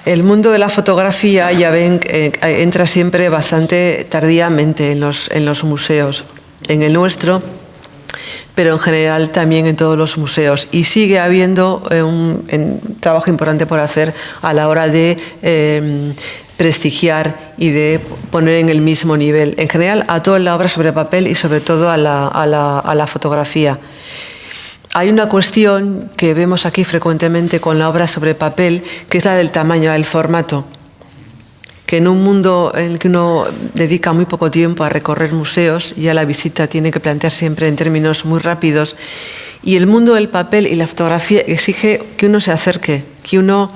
El mundo de la fotografía, ya ven, entra siempre bastante tardíamente en los museos. En el nuestro, pero en general también en todos los museos. Y sigue habiendo un trabajo importante por hacer a la hora de prestigiar y de poner en el mismo nivel, en general, a toda la obra sobre papel y sobre todo a la fotografía. Hay una cuestión que vemos aquí frecuentemente con la obra sobre papel, que es la del tamaño, del formato. Que en un mundo en el que uno dedica muy poco tiempo a recorrer museos, ya la visita tiene que plantear siempre en términos muy rápidos, y el mundo del papel y la fotografía exige que uno se acerque, que uno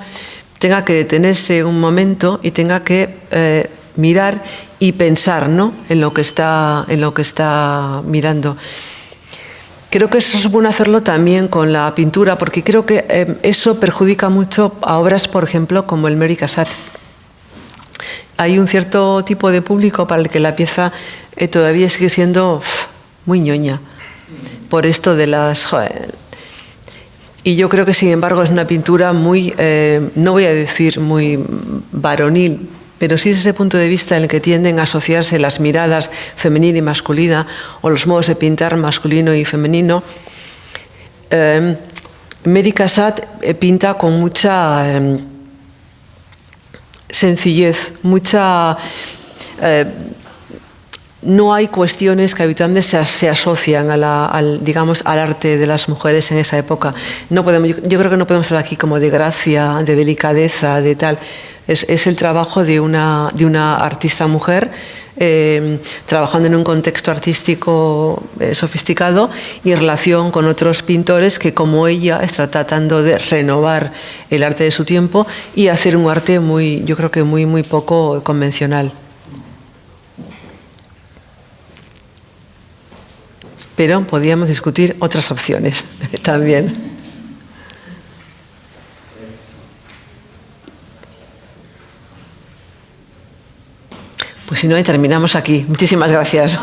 tenga que detenerse un momento y tenga que mirar y pensar, ¿no?, en lo que está mirando. Creo que eso supone hacerlo también con la pintura, porque creo que eso perjudica mucho a obras, por ejemplo, como el Mary Cassatt. Hay un cierto tipo de público para el que la pieza todavía sigue siendo muy ñoña, por esto de las... Y yo creo que, sin embargo, es una pintura muy, no voy a decir muy varonil, pero sí desde ese punto de vista en el que tienden a asociarse las miradas femenina y masculina, o los modos de pintar masculino y femenino. Mary Cassatt pinta con mucha sencillez, no hay cuestiones que habitualmente se asocian digamos, al arte de las mujeres en esa época. Yo creo que no podemos hablar aquí como de gracia, de delicadeza, de tal. Es el trabajo de una artista mujer trabajando en un contexto artístico sofisticado y en relación con otros pintores que, como ella, está tratando de renovar el arte de su tiempo y hacer un arte yo creo que muy poco convencional. Pero podríamos discutir otras opciones también. Pues si no, terminamos aquí. Muchísimas gracias.